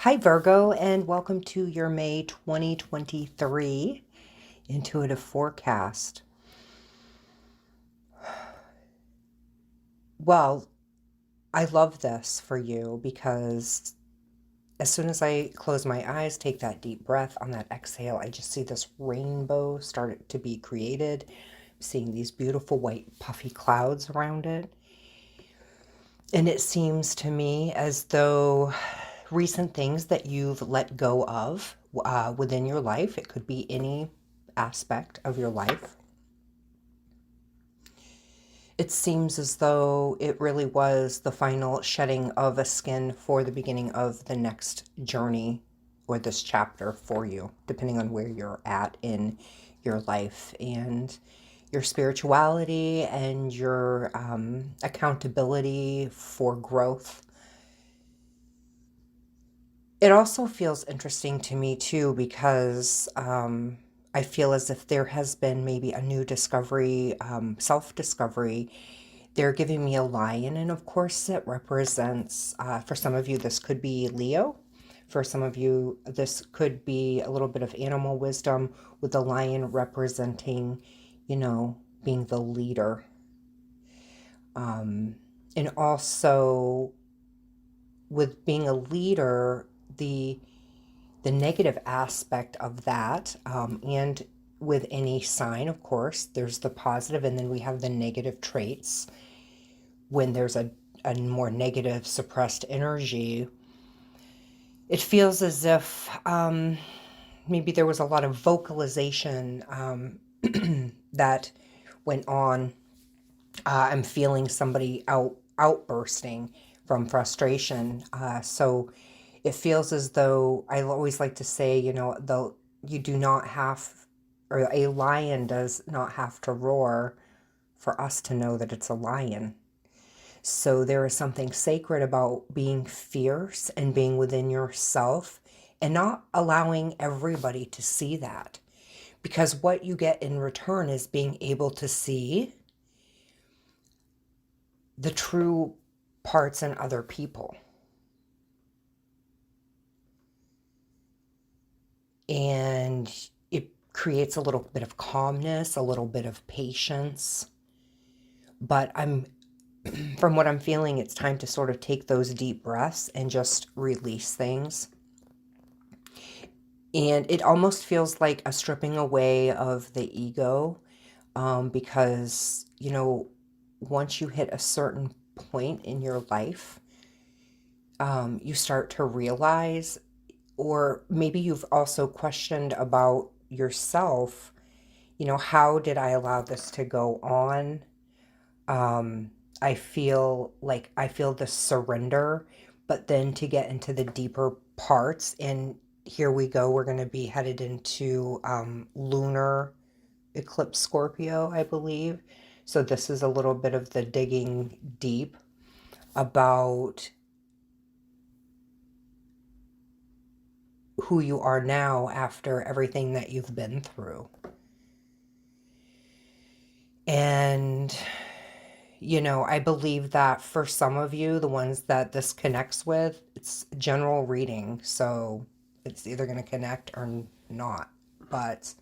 Hi, Virgo, and welcome to your May 2023 intuitive forecast. Well, I love this for you because as soon as I close my eyes, take that deep breath on that exhale, I just see this rainbow start to be created. I'm seeing these beautiful white puffy clouds around it. And it seems to me as though recent things that you've let go of within your life, it could be any aspect of your life. It seems as though it really was the final shedding of a skin for the beginning of the next journey or this chapter for you, depending on where you're at in your life and your spirituality and your accountability for growth. It also feels interesting to me too because I feel as if there has been maybe a new discovery, self-discovery. They're giving me a lion, and of course it represents, for some of you, this could be Leo. For some of you, this could be a little bit of animal wisdom with the lion representing, being the leader. And also with being a leader, the negative aspect of that, and with any sign, of course, there's the positive, and then we have the negative traits. When there's a more negative, suppressed energy, it feels as if maybe there was a lot of vocalization that went on. I'm feeling somebody outbursting from frustration. So it feels as though I always like to say, you do not have, or a lion does not have to roar for us to know that it's a lion. So there is something sacred about being fierce and being within yourself and not allowing everybody to see that. Because what you get in return is being able to see the true parts in other people. And it creates a little bit of calmness, a little bit of patience. But from what I'm feeling, it's time to sort of take those deep breaths and just release things. And it almost feels like a stripping away of the ego, because, once you hit a certain point in your life, you start to realize, or maybe you've also questioned about yourself, how did I allow this to go on? I feel the surrender, but then to get into the deeper parts, and here we go, we're going to be headed into lunar eclipse Scorpio, I believe. So this is a little bit of the digging deep about who you are now after everything that you've been through. And, I believe that for some of you, the ones that this connects with, it's general reading. So it's either going to connect or not. But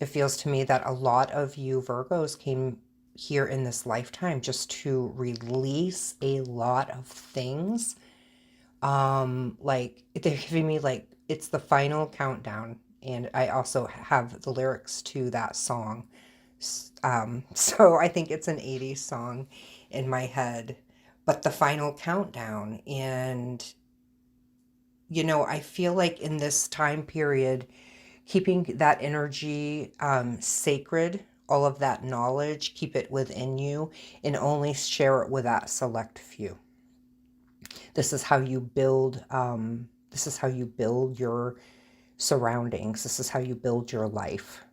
it feels to me that a lot of you Virgos came here in this lifetime just to release a lot of things. Like they're giving me like it's the final countdown, and I also have the lyrics to that song. So I think it's an 80s song in my head, but the final countdown. And, I feel like in this time period, keeping that energy sacred, all of that knowledge, keep it within you and only share it with that select few. This is how you build, this is how you build your surroundings. This is how you build your life.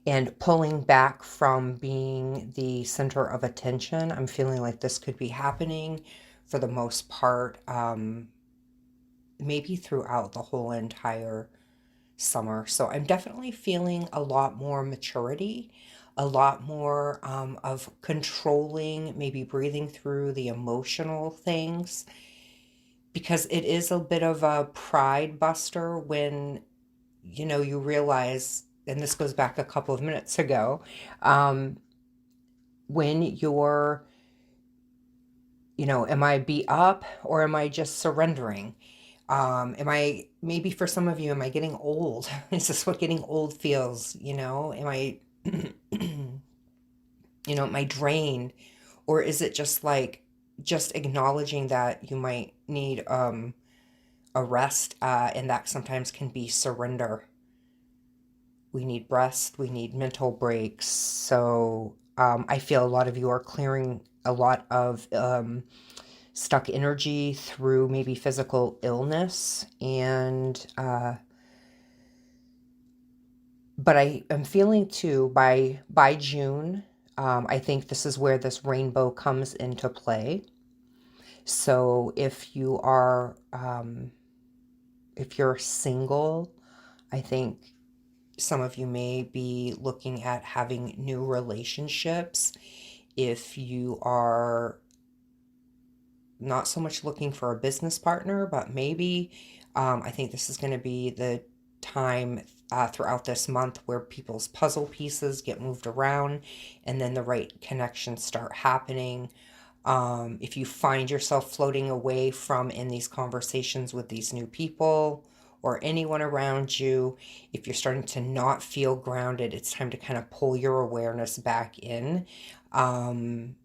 And pulling back from being the center of attention, I'm feeling like this could be happening for the most part, maybe throughout the whole entire summer. So I'm definitely feeling a lot more maturity, a lot more of controlling, maybe breathing through the emotional things, because it is a bit of a pride buster when, you realize, and this goes back a couple of minutes ago, um, when you're, am I beat up or am I just surrendering? Am I, maybe for some of you, am I getting old? Is this what getting old feels? Am I, am I drained? Or is it just like, just acknowledging that you might need a rest, and that sometimes can be surrender. We need rest, we need mental breaks. So I feel a lot of you are clearing a lot of stuck energy through maybe physical illness. And, but I am feeling too by June, I think this is where this rainbow comes into play. So if you're single, I think some of you may be looking at having new relationships. If you are not so much looking for a business partner, but maybe, I think this is going to be the time throughout this month where people's puzzle pieces get moved around and then the right connections start happening. If you find yourself floating away from in these conversations with these new people or anyone around you, if you're starting to not feel grounded, it's time to kind of pull your awareness back in. Um,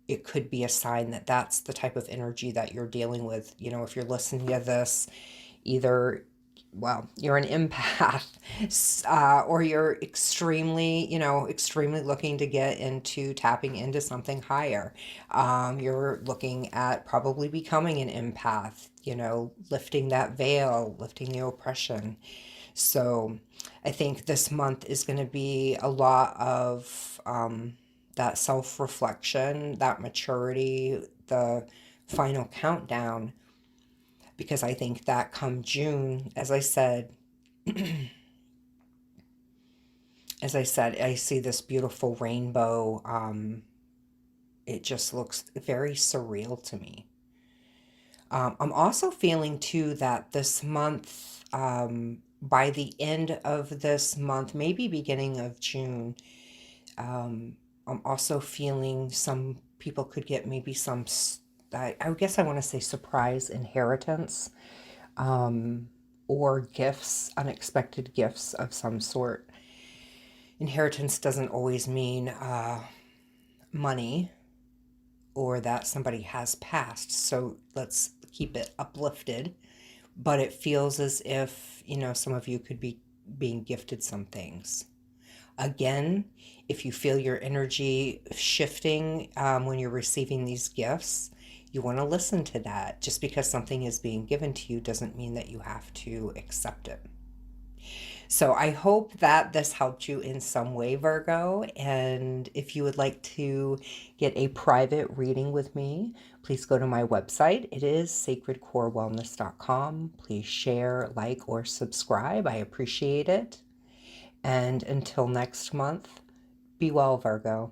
it could be a sign that that's the type of energy that you're dealing with. If you're listening to this, either, well, you're an empath, or you're extremely looking to get into tapping into something higher. You're looking at probably becoming an empath, lifting that veil, lifting the oppression. So I think this month is going to be a lot of that self reflection, that maturity, the final countdown, because I think that come June, as I said, I see this beautiful rainbow. It just looks very surreal to me. I'm also feeling too that this month, by the end of this month, maybe beginning of June, I'm also feeling some people could get maybe I guess I want to say surprise inheritance, um, or gifts, unexpected gifts of some sort. Inheritance doesn't always mean money or that somebody has passed. So let's keep it uplifted. But it feels as if, some of you could be being gifted some things. Again, if you feel your energy shifting when you're receiving these gifts, you want to listen to that. Just because something is being given to you doesn't mean that you have to accept it. So I hope that this helped you in some way, Virgo. And if you would like to get a private reading with me, please go to my website. It is sacredcorewellness.com. Please share, like, or subscribe. I appreciate it. And until next month, be well, Virgo.